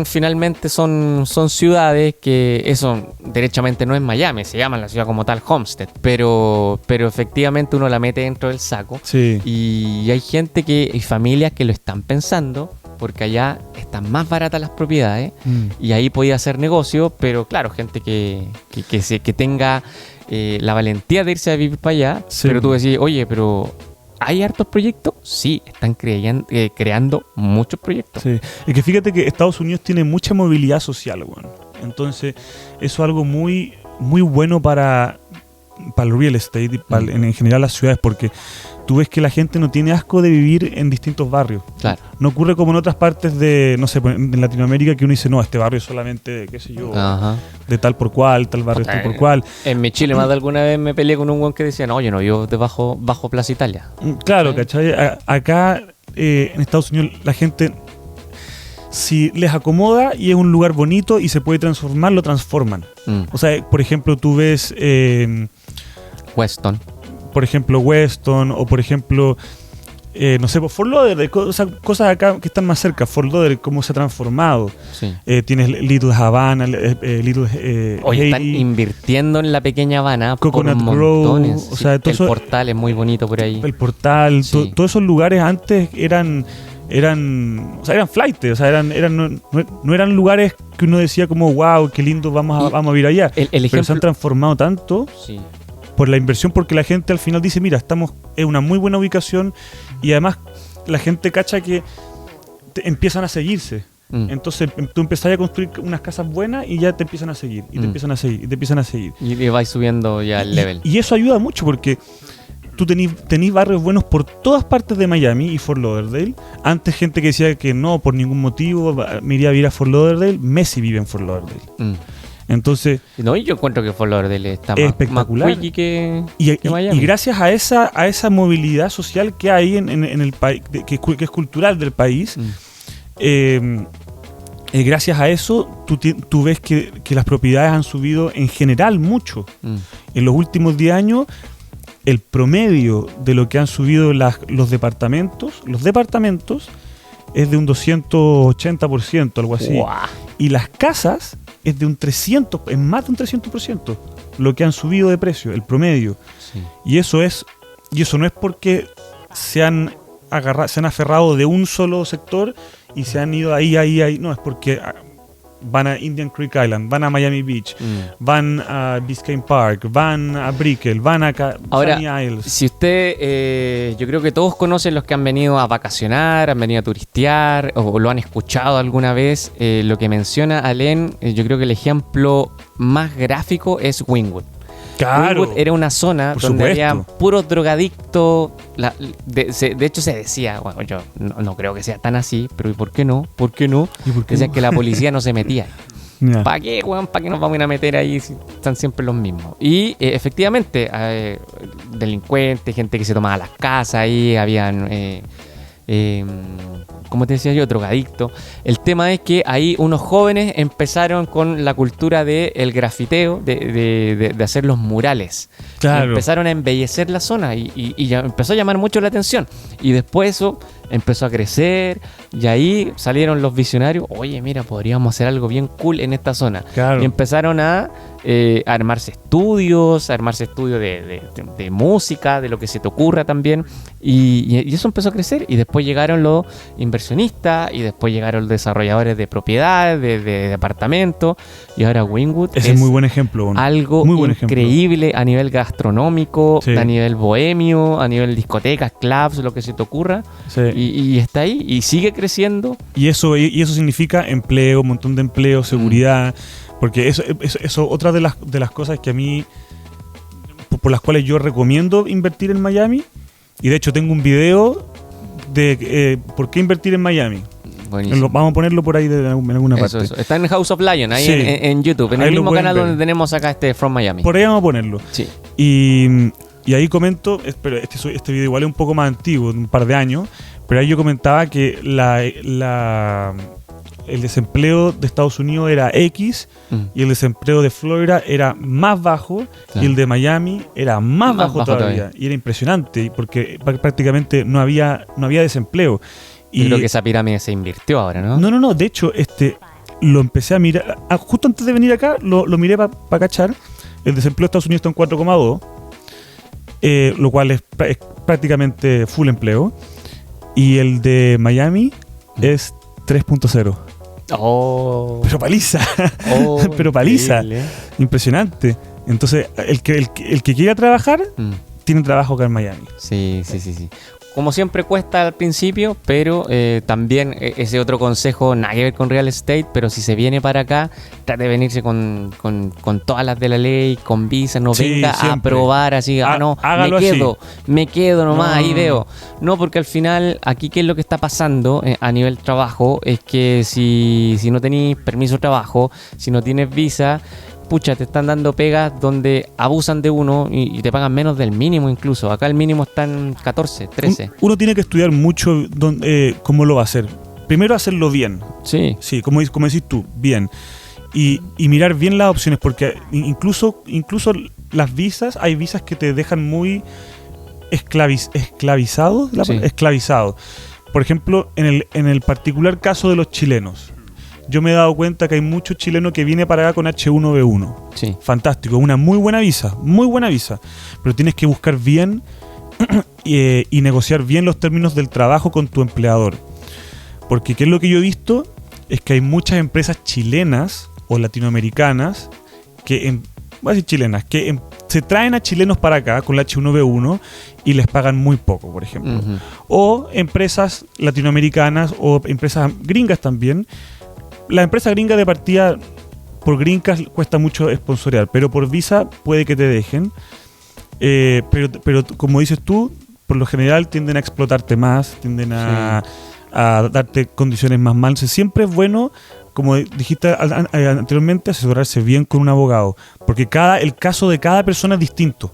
A: finalmente son ciudades que eso derechamente no es Miami, se llama la ciudad como tal Homestead, pero efectivamente uno la mete dentro del saco.
B: Sí.
A: Y hay gente y familias que lo están pensando, porque allá están más baratas las propiedades y ahí podía hacer negocio, pero claro, gente que tenga la valentía de irse a vivir para allá,
B: sí.
A: Pero tú decís, oye, pero ¿hay hartos proyectos? Sí, están creando muchos proyectos.
B: Sí. Es que fíjate que Estados Unidos tiene mucha movilidad social, bueno. Entonces, eso es algo muy, muy bueno para el real estate y en general las ciudades, porque tú ves que la gente no tiene asco de vivir en distintos barrios.
A: Claro.
B: No ocurre como en otras partes de, no sé, en Latinoamérica, que uno dice, no, este barrio es solamente, qué sé yo, de tal por cual, tal barrio tal por cual.
A: En mi Chile más de alguna vez me peleé con un güey que decía, no, yo no vivo bajo Plaza Italia.
B: Claro,
A: ¿sí?
B: ¿Cachai? Acá en Estados Unidos la gente, si les acomoda y es un lugar bonito y se puede transformar, lo transforman. O sea, por ejemplo, tú ves...
A: Weston.
B: Por ejemplo, Weston, o por ejemplo, no sé, Fort Lauderdale, cosas acá que están más cerca. Fort Lauderdale, cómo se ha transformado.
A: Sí.
B: Tienes Little Havana, Little
A: Hoy están
B: Haiti,
A: invirtiendo en la pequeña Habana
B: Coconut
A: por montones.
B: Grove, o sea, todo
A: el
B: eso,
A: portal es muy bonito por ahí.
B: El portal,
A: sí.
B: Todos esos lugares antes eran flight, o sea, no eran lugares que uno decía como, wow, qué lindo, vamos a vivir allá. Pero se han transformado tanto.
A: Sí.
B: Por la inversión, porque la gente al final dice, mira, es una muy buena ubicación, y además la gente cacha que empiezan a seguirse. Entonces tú empezás a construir unas casas buenas y ya te empiezan a seguir, y te empiezan a seguir, y te empiezan a seguir.
A: Y vais subiendo ya el level.
B: Y eso ayuda mucho, porque tú tenís barrios buenos por todas partes de Miami y Fort Lauderdale. Antes gente que decía que no, por ningún motivo me iría a vivir a Fort Lauderdale. Messi vive en Fort Lauderdale. Entonces,
A: no, y yo encuentro que Fort Lauderdale está
B: espectacular.
A: Más que
B: Miami. Y gracias a esa movilidad social que hay en el país, que es cultural del país, gracias a eso tú ves que las propiedades han subido en general mucho. En los últimos 10 años el promedio de lo que han subido los departamentos es de un 280%, algo así.
A: Wow.
B: Y las casas es de un 300, es más de un 300%, lo que han subido de precio, el promedio.
A: Sí.
B: Y eso no es porque se han aferrado de un solo sector y se han ido ahí. No, es porque van a Indian Creek Island, van a Miami Beach, van a Biscayne Park, van a Brickell, van a
A: Ahora,
B: Sunny Isles.
A: si usted, yo creo que todos conocen los que han venido a vacacionar, han venido a turistear o lo han escuchado alguna vez, lo que menciona Alén, yo creo que el ejemplo más gráfico es Wynwood.
B: Claro.
A: Wynwood era una zona
B: Por
A: donde
B: supuesto.
A: había puros drogadictos. De hecho se decía, bueno, yo no creo que sea tan así, pero ¿y por qué no? ¿Por qué no?
B: ¿Y por qué
A: Decían
B: no?
A: que la policía no se metía.
B: Ya.
A: ¿Para qué, weón? ¿Para qué nos vamos a ir a meter ahí si están siempre los mismos? Y efectivamente, delincuentes, gente que se tomaba las casas ahí, habían, como te decía yo, drogadictos. El tema es que ahí unos jóvenes empezaron con la cultura del grafiteo, de hacer los murales.
B: Claro.
A: Empezaron a embellecer la zona y ya empezó a llamar mucho la atención. Y después eso empezó a crecer y ahí salieron los visionarios. Oye, mira, podríamos hacer algo bien cool en esta zona.
B: Claro.
A: Y empezaron a armarse estudios, de música, de lo que se te ocurra también. Y eso empezó a crecer. Y después llegaron los inversionistas y después llegaron los desarrolladores de propiedades, de departamentos. Y ahora Wynwood
B: Ese es muy buen ejemplo. Bueno.
A: algo
B: Muy buen ejemplo.
A: increíble a nivel gastronómico,
B: Sí.
A: a nivel bohemio, a nivel discotecas, clubs, lo que se te ocurra.
B: Sí.
A: Y está ahí y sigue creciendo.
B: Y eso significa empleo, un montón de empleo, seguridad, porque eso otra de las cosas que a mí, por las cuales yo recomiendo invertir en Miami, y de hecho tengo un video de por qué invertir en Miami.
A: Buenísimo.
B: Vamos a ponerlo por ahí en alguna
A: Eso,
B: parte.
A: eso. Está en House of Lion, ahí
B: Sí.
A: en YouTube, en
B: Ahí
A: el
B: lo
A: mismo
B: pueden
A: canal
B: ver.
A: donde tenemos acá From Miami.
B: Por ahí vamos a ponerlo.
A: Sí.
B: Y ahí comento, pero este video igual es un poco más antiguo, de un par de años, pero ahí yo comentaba que el desempleo de Estados Unidos era X y el desempleo de Florida era más bajo,
A: Claro.
B: y el de Miami era más bajo
A: bajo
B: todavía.
A: todavía.
B: Y era impresionante porque prácticamente no había desempleo.
A: Yo creo que esa pirámide se invirtió ahora, ¿no?
B: No, de hecho, lo empecé a mirar. Justo antes de venir acá, lo miré para cachar. El desempleo de Estados Unidos está en 4,2, lo cual es prácticamente full empleo. Y el de Miami es 3,0.
A: Oh.
B: Pero paliza.
A: Oh,
B: Pero paliza.
A: increíble.
B: Impresionante. Entonces, el que quiera trabajar,
A: Mm.
B: tiene trabajo acá en Miami.
A: Sí. Como siempre cuesta al principio, pero también ese otro consejo, nada que ver con real estate, pero si se viene para acá, trate de venirse con todas las de la ley, con visa, no
B: Sí,
A: venga
B: siempre.
A: a probar así, no,
B: Hágalo
A: me quedo nomás,
B: No.
A: ahí veo. No, porque al final, aquí qué es lo que está pasando a nivel trabajo, es que si no tenéis permiso de trabajo, si no tienes visa, pucha, te están dando pegas donde abusan de uno y te pagan menos del mínimo incluso. Acá el mínimo está en 14, 13.
B: Uno tiene que estudiar mucho cómo lo va a hacer. Primero hacerlo bien.
A: Sí.
B: Sí, como decís tú, bien. Y mirar bien las opciones, porque incluso las visas, hay visas que te dejan muy esclavizado.
A: Sí.
B: Esclavizado. Por ejemplo, en el particular caso de los chilenos, yo me he dado cuenta que hay muchos chilenos que vienen para acá con H1B1.
A: Sí.
B: Fantástico, una muy buena visa, pero tienes que buscar bien y negociar bien los términos del trabajo con tu empleador. Porque qué es lo que yo he visto es que hay muchas empresas chilenas o latinoamericanas voy a decir chilenas, que se traen a chilenos para acá con la H1B1 y les pagan muy poco, por ejemplo.
A: Ujú.
B: O empresas latinoamericanas o empresas gringas también. La empresa gringa de partida, por Green Card cuesta mucho sponsorear, pero por visa puede que te dejen. Pero como dices tú, por lo general tienden a explotarte más, tienden a darte condiciones más malas. Entonces, siempre es bueno, como dijiste anteriormente, asesorarse bien con un abogado, porque el caso de cada persona es distinto.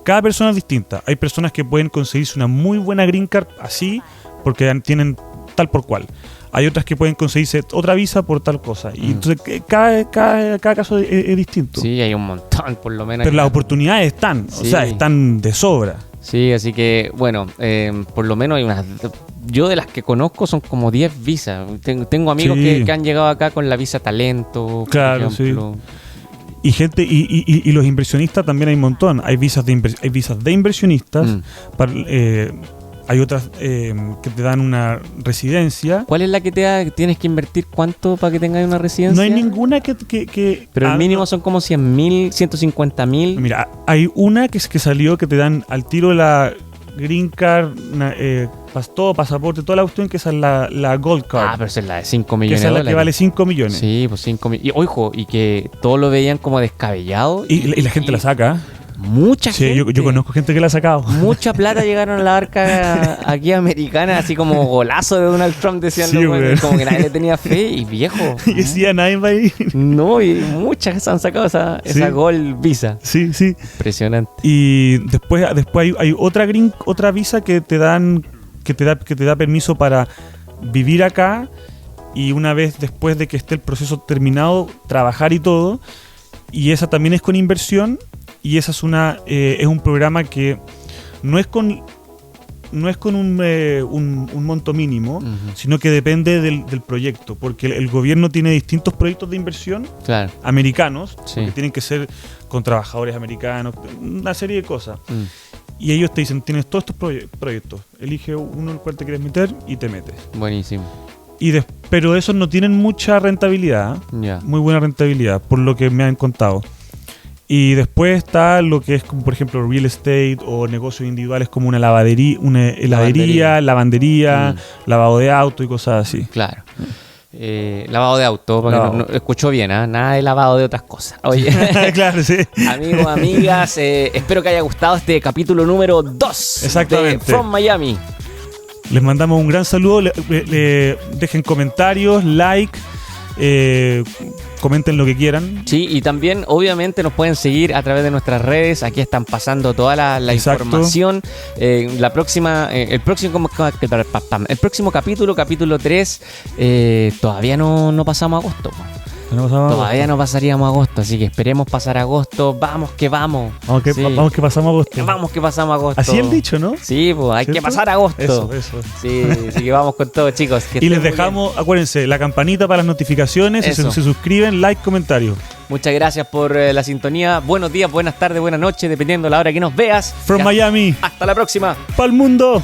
B: Cada persona es distinta. Hay personas que pueden conseguirse una muy buena Green Card así, porque tienen tal por cual. Hay otras que pueden conseguirse otra visa por tal cosa. Y entonces cada caso es distinto.
A: Sí, hay un montón, por lo menos.
B: Pero las oportunidades están,
A: Sí.
B: o sea, están de sobra.
A: Sí, así que, bueno, por lo menos hay unas... Yo de las que conozco son como 10 visas. Tengo amigos
B: Sí.
A: que han llegado acá con la visa talento,
B: Claro,
A: por ejemplo.
B: Y gente y los inversionistas también hay un montón. Hay visas de inversionistas. Hay otras que te dan una residencia.
A: ¿Cuál es la que tienes que invertir cuánto para que tengas una residencia?
B: No hay ninguna que
A: Pero el mínimo
B: no.
A: son como 100.000, 150.000.
B: Mira, hay una que salió que te dan al tiro la green card, todo, pasaporte, toda la cuestión, que esa es la gold card.
A: Ah, pero esa es la de 5
B: que
A: millones
B: esa
A: de
B: es la
A: dólares.
B: que vale 5 millones.
A: Sí, pues 5 millones. Y, ojo, y que todos lo veían como descabellado.
B: Y la gente la saca.
A: Mucha
B: Sí,
A: gente.
B: yo conozco gente que la ha sacado.
A: Mucha plata llegaron a la arca aquí americana, así como golazo de Donald Trump, decían
B: Sí,
A: los buenos,
B: güey.
A: como que nadie le tenía fe, y viejo.
B: Y decía, nadie va a ir.
A: No, y muchas han sacado esa
B: Sí.
A: Gold Visa.
B: Sí, sí.
A: Impresionante.
B: Y después hay otra visa que te da permiso para vivir acá, y una vez después de que esté el proceso terminado, trabajar y todo. Y esa también es con inversión, y esa es un programa que no es con un monto mínimo, sino que depende del proyecto, porque el gobierno tiene distintos proyectos de inversión
A: Claro.
B: americanos,
A: Sí.
B: que tienen que ser con trabajadores americanos, una serie de cosas. Y ellos te dicen, tienes todos estos proyectos, elige uno en el cual te quieres meter y te metes.
A: Buenísimo.
B: Pero esos no tienen mucha rentabilidad,
A: Ya.
B: muy buena rentabilidad, por lo que me han contado. Y después está lo que es, como por ejemplo, real estate o negocios individuales como una heladería, lavandería, lavado de auto y cosas así.
A: Claro. Lavado de auto, porque
B: Lavado.
A: no escuchó bien, ¿ah? Nada de lavado de otras cosas. Oye,
B: Claro, sí.
A: amigos, amigas, espero que haya gustado este capítulo número 2
B: Exactamente.
A: de From Miami.
B: Les mandamos un gran saludo. Dejen comentarios, like, comenten lo que quieran.
A: Sí, y también obviamente nos pueden seguir a través de nuestras redes. Aquí están pasando toda la
B: Exacto.
A: información. El próximo capítulo 3, todavía no pasamos agosto. Todavía no pasaríamos agosto, así que esperemos pasar agosto. Vamos que vamos. Sí.
B: Vamos que pasamos agosto.
A: Vamos que pasamos agosto.
B: Así el dicho, ¿no?
A: Sí, pues hay que
B: ¿Cierto?
A: pasar agosto.
B: Eso.
A: Sí, así que vamos con todo, chicos. Que
B: Y
A: estén
B: les
A: muy
B: dejamos, acuérdense, la campanita para las notificaciones.
A: Eso.
B: Se suscriben, like, comentario.
A: bien. Muchas gracias por la sintonía. Buenos días, buenas tardes, buenas noches, dependiendo de la hora que nos veas.
B: From Miami,
A: Hasta la próxima.
B: pa'l mundo.